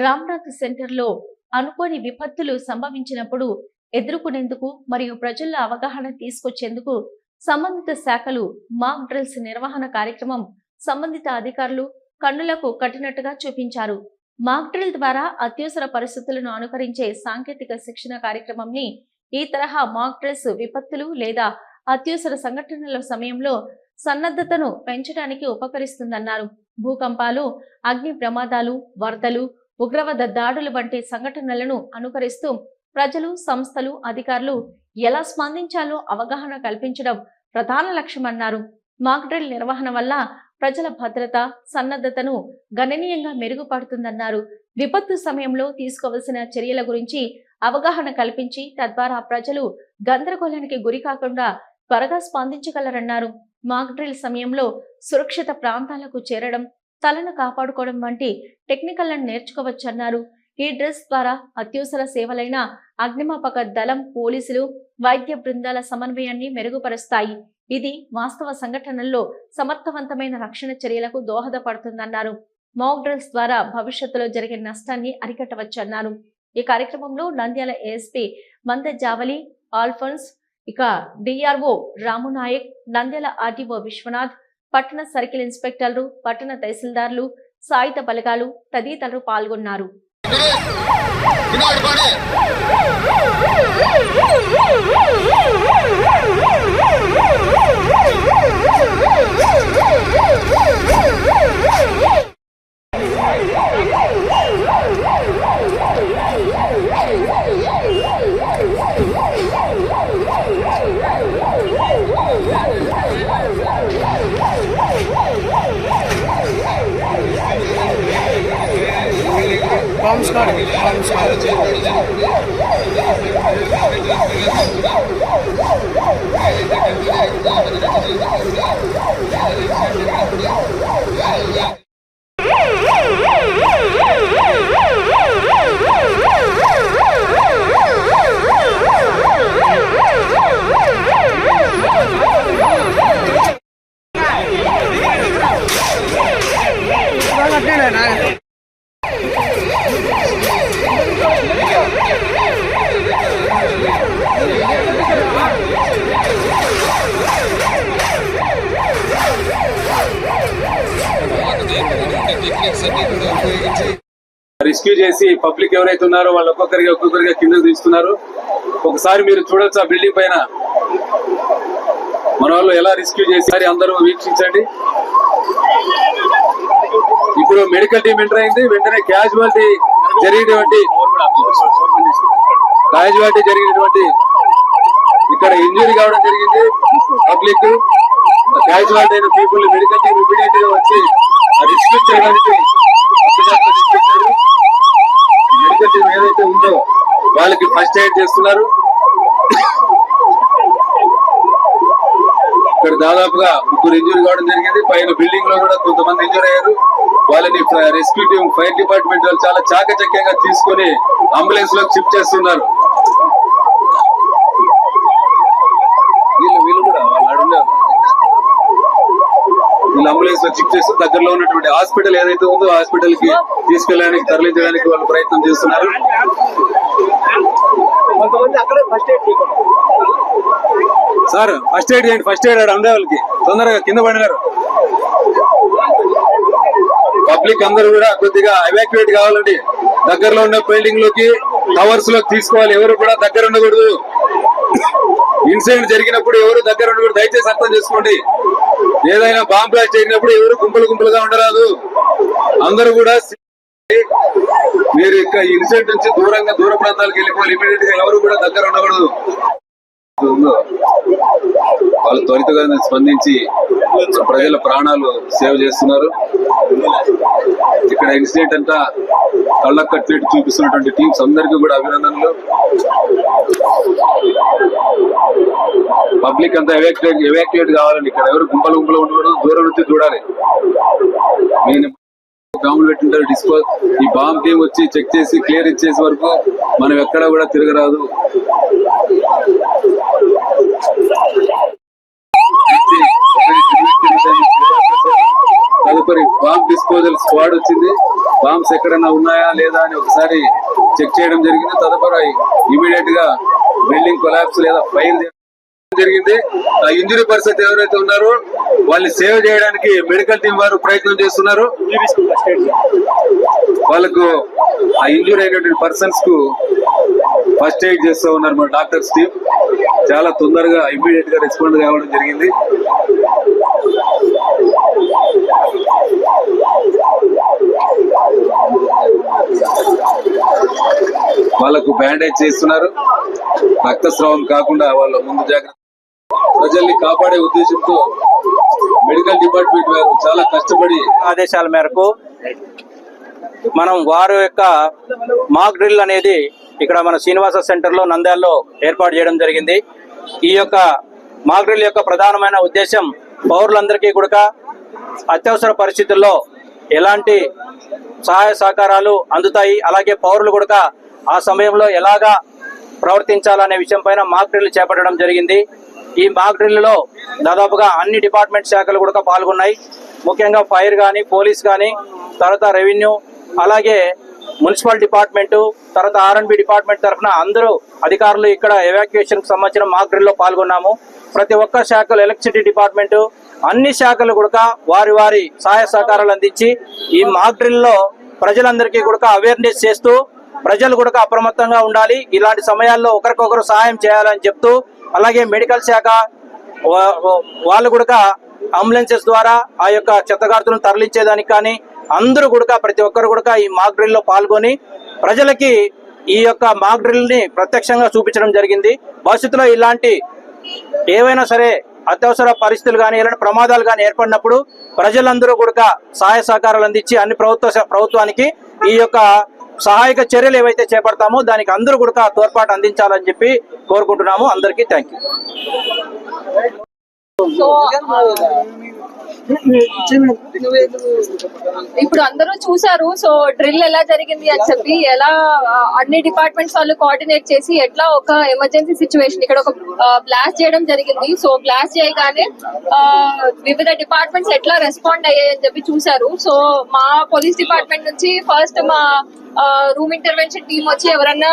రామ్నాథ్ సెంటర్లో అనుకోని విపత్తులు సంభవించినప్పుడు ఎదుర్కొనేందుకు మరియు ప్రజల్లో అవగాహన తీసుకొచ్చేందుకు సంబంధిత శాఖలు మాక్ డ్రిల్స్ నిర్వహణ కార్యక్రమం సంబంధిత అధికారులు కన్నులకు కట్టినట్టుగా చూపించారు. మాక్ డ్రిల్ ద్వారా అత్యవసర పరిస్థితులను అనుకరించే సాంకేతిక శిక్షణ కార్యక్రమంని ఈ తరహా మాక్ డ్రిల్స్ విపత్తులు లేదా అత్యవసర సంఘటనల సమయంలో సన్నద్ధతను పెంచడానికి ఉపకరిస్తుందన్నారు. భూకంపాలు, అగ్ని ప్రమాదాలు, వరదలు, ఉగ్రవాద దాడులు వంటి సంఘటనలను అనుకరిస్తూ ప్రజలు, సంస్థలు, అధికారులు ఎలా స్పందించాలో అవగాహన కల్పించడం ప్రధాన లక్ష్యమన్నారు. మాక్ డ్రిల్ నిర్వహణ వల్ల ప్రజల భద్రత, సన్నద్ధతను గణనీయంగా మెరుగుపడుతుందన్నారు. విపత్తు సమయంలో తీసుకోవాల్సిన చర్యల గురించి అవగాహన కల్పించి తద్వారా ప్రజలు గందరగోళానికి గురి కాకుండా త్వరగా స్పందించగలరన్నారు. మాక్ డ్రిల్ సమయంలో సురక్షిత ప్రాంతాలకు చేరడం, తలను కాపాడుకోవడం వంటి టెక్నికల్లను నేర్చుకోవచ్చన్నారు. ఈ డ్రిల్స్ ద్వారా అత్యవసర సేవలైన అగ్నిమాపక దళం, పోలీసులు, వైద్య బృందాల సమన్వయాన్ని మెరుగుపరుస్తాయి. ఇది వాస్తవ సంఘటనల్లో సమర్థవంతమైన రక్షణ చర్యలకు దోహదపడుతుందన్నారు. మాక్ డ్రిల్స్ ద్వారా భవిష్యత్తులో జరిగే నష్టాన్ని అరికట్టవచ్చన్నారు. ఈ కార్యక్రమంలో నంద్యాల ఏఎస్పీ మంద జావలి ఆల్ఫోన్స్, ఇక డిఆర్ఓ రామునాయక్, నంద్యాల ఆర్టీఓ విశ్వనాథ్, పట్టణ సర్కిల్ ఇన్స్పెక్టర్లు, పట్టణ తహసీల్దార్లు, సాయుధ బలగాలు తదితరులు పాల్గొన్నారు. రెస్క్యూ చేసి పబ్లిక్ ఎవరైతే ఉన్నారో వాళ్ళు ఒక్కొక్కరిగా కిందకు తీస్తున్నారు. ఒకసారి మీరు చూడొచ్చు ఆ బిల్డింగ్ పైన మన వాళ్ళు ఎలా రెస్క్యూ చేసి అందరూ వీక్షించండి. ఇప్పుడు మెడికల్ టీం ఎంటర్ అయింది. వెంటనే క్యాజువాలిటీ జరిగినటువంటి ఇక్కడ ఇంజురీ కావడం జరిగింది. పబ్లిక్ క్యాజువాలిటీ అయిన పీపుల్ మెడికల్ టీం ఇమీడియట్ గా వచ్చి రెస్క్యూ చేయడానికి మెడికల్ టీం ఏదైతే ఉందో వాళ్ళకి ఫస్ట్ ఎయిడ్ చేస్తున్నారు. ఇక్కడ దాదాపుగా 3 ఇంజురీ కావడం జరిగింది. పైన బిల్డింగ్ లో కూడా కొంతమంది ఇంజూర్ అయ్యారు. వాళ్ళని రెస్క్యూ టీం, ఫైర్ డిపార్ట్మెంట్ వాళ్ళు చాలా చాకచక్యంగా తీసుకుని అంబులెన్స్ లోకి షిఫ్ట్ చేస్తున్నారు. వీళ్ళు కూడా వీళ్ళు అంబులెన్స్ లో షిఫ్ట్ చేస్తూ దగ్గరలో ఉన్నటువంటి హాస్పిటల్ ఏదైతే ఉందో హాస్పిటల్ కి తీసుకెళ్ళడానికి, తరలించడానికి వాళ్ళు ప్రయత్నం చేస్తున్నారు. సార్ ఫస్ట్ ఎయిడ్ చేయండి, ఫస్ట్ ఎయిడ్ అందే వాళ్ళకి తొందరగా కింద పడినారు. పబ్లిక్ అందరూ కూడా కొద్దిగా ఎవాక్యుయేట్ కావాలండి. దగ్గరలో ఉన్న బిల్డింగ్ లోకి, టవర్స్ లోకి తీసుకోవాలి. ఎవరు కూడా దగ్గర ఉండకూడదు. ఇన్సిడెంట్ జరిగినప్పుడు ఎవరు దగ్గర ఉండకూడదు. దయచేసి అర్థం చేసుకోండి. ఏదైనా బాంబ్ బ్లాస్ట్ జరిగినప్పుడు ఎవరు గుంపులుగా ఉండరాదు. అందరూ కూడా మీరు ఇక్కడ ఇన్సిడెంట్ నుంచి దూర ప్రాంతాలకు వెళ్ళిపోవాలి. ఇమీడియట్ గా ఎవరు కూడా దగ్గర ఉండకూడదు. వాళ్ళు త్వరితగా స్పందించి ప్రజల ప్రాణాలు సేవ్ చేస్తున్నారు. ఇక్కడ ఇన్సిడెంట్ అంతా కళ్ళకు కట్టినట్టు చూపిస్తున్నటువంటి టీమ్స్ అందరికీ కూడా అభినందనలు. పబ్లిక్ అంతా ఎవాక్యుయేట్ కావాలండి. ఇక్కడ ఎవరు గుంపలు ఉండకూడదు. దూరం నుంచి చూడాలి. గ్రౌండ్ పెట్టింటారు డిస్కో. ఈ బాంబ్ టీం వచ్చి చెక్ చేసి క్లియర్ ఇచ్చేసే వరకు మనం ఎక్కడా కూడా తిరగరాదు. తదుపరి బాంబ్ డిస్పోజల్ స్క్వాడ్ వచ్చింది. బాంబ్స్ ఎక్కడైనా ఉన్నాయా లేదా అని ఒకసారి చెక్ చేయడం జరిగింది. తదుపరి ఇమీడియట్ గా బిల్డింగ్ కొలాప్స్ లేదా ఫైల్ జరిగింది. ఆ ఇంజురీ పర్సన్ ఎవరైతే ఉన్నారో వాళ్ళని సేవ్ చేయడానికి మెడికల్ టీం వారు ప్రయత్నం చేస్తున్నారు. వాళ్ళకు ఆ ఇంజూరీ అయినటువంటి పర్సన్స్ కు ఫస్ట్ ఎయిడ్ చేస్తూ ఉన్నారు మన డాక్టర్స్ టీం. చాలా తొందరగా ఇమీడియట్ గా రెస్పాండ్ కావడం జరిగింది. వాళ్ళకు బ్యాండేజ్ చేస్తున్నారు, రక్తస్రావం కాకుండా వాళ్ళ ముందు జాగ్రత్త. ప్రజల్ని కాపాడే ఉద్దేశంతో మెడికల్ డిపార్ట్మెంట్ వారు చాలా కష్టపడి ఆదేశాల మేరకు మనం వారి యొక్క మాక్ డ్రిల్ అనేది ఇక్కడ మన శ్రీనివాస సెంటర్ లో నంద్యాలలో ఏర్పాటు చేయడం జరిగింది. ఈ యొక్క మాక్ డ్రిల్ యొక్క ప్రధానమైన ఉద్దేశం పౌరులందరికీ కూడా అత్యవసర పరిస్థితుల్లో ఎలాంటి సహాయ సహకారాలు అందుతాయి, అలాగే పౌరులు కూడా ఆ సమయంలో ఎలాగా ప్రవర్తించాలనే విషయం పైన మాక్ డ్రిల్ చేపట్టడం జరిగింది. ఈ మాక్ డ్రిల్ లో దాదాపుగా అన్ని డిపార్ట్మెంట్ శాఖలు కూడా పాల్గొన్నాయి. ముఖ్యంగా ఫైర్ కానీ, పోలీస్ కానీ, తర్వాత రెవెన్యూ, అలాగే మున్సిపల్ డిపార్ట్మెంటు, తర్వాత R&B డిపార్ట్మెంట్ తరఫున అందరూ అధికారులు ఇక్కడ ఎవాక్యుయేషన్ కు సంబంధించిన మాక్ డ్రిల్ లో పాల్గొన్నాము. ప్రతి ఒక్క శాఖలు, ఎలక్ట్రిసిటీ డిపార్ట్మెంటు, అన్ని శాఖలు కూడా వారి వారి సహాయ సహకారాలు అందించి ఈ మాక్ డ్రిల్ లో ప్రజలందరికీ కూడా అవేర్నెస్ చేస్తూ ప్రజలు కూడా అప్రమత్తంగా ఉండాలి, ఇలాంటి సమయాల్లో ఒకరికొకరు సహాయం చేయాలని చెప్తూ, అలాగే మెడికల్ శాఖ వాళ్ళు కూడా అంబులెన్సెస్ ద్వారా ఆ యొక్క చెత్తగార్తులను తరలించేదానికి కానీ అందరూ కూడా ప్రతి ఒక్కరు కూడా ఈ మాక్ డ్రిల్ లో పాల్గొని ప్రజలకి ఈ యొక్క మాక్ డ్రిల్ ని ప్రత్యక్షంగా చూపించడం జరిగింది. భవిష్యత్తులో ఇలాంటి ఏవైనా సరే అత్యవసర పరిస్థితులు కానీ ఇలాంటి ప్రమాదాలు కానీ ఏర్పడినప్పుడు ప్రజలందరూ కూడా సహాయ సహకారాలు అందించి అన్ని ప్రభుత్వానికి ఈ యొక్క సహాయక చర్యలు ఏవైతే చేపడతామో దానికి అందరూ కూడా తోడ్పాటు అందించాలని చెప్పి కోరుకుంటున్నాము. అందరికీ థ్యాంక్ యూ. ఇప్పుడు అందరూ చూసారు. సో డ్రిల్ ఎలా జరిగింది అని చెప్పి, ఎలా అన్ని డిపార్ట్మెంట్స్ వాళ్ళు కోఆర్డినేట్ చేసి ఎట్లా ఒక ఎమర్జెన్సీ సిచ్యువేషన్ ఇక్కడ ఒక బ్లాస్ట్ చేయడం జరిగింది. సో బ్లాస్ట్ చేయగానే వివిధ డిపార్ట్మెంట్స్ ఎట్లా రెస్పాండ్ అయ్యాయని చెప్పి చూసారు. సో మా పోలీస్ డిపార్ట్మెంట్ నుంచి ఫస్ట్ మా రూమ్ ఇంటర్వెన్షన్ టీమ్ వచ్చి ఎవరన్నా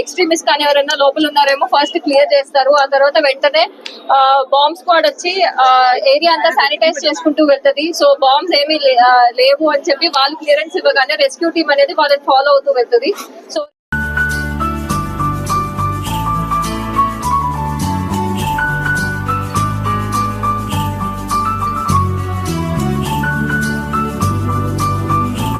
ఎక్స్ట్రీమిస్ట్ కానీ ఎవరన్నా లోపల ఉన్నారేమో ఫస్ట్ క్లియర్ చేస్తారు. ఆ తర్వాత వెంటనే బాంబ్ స్క్వాడ్ వచ్చి ఏరియా అంతా శానిటైజ్ చేసుకుంటూ వెళ్తది. సో బాంబ్స్ ఏమీ లేవు అని చెప్పి వాళ్ళు క్లియరెన్స్ ఇవ్వగానే రెస్క్యూ టీమ్ అనేది వాళ్ళని ఫాలో అవుతూ వెళ్తది. సో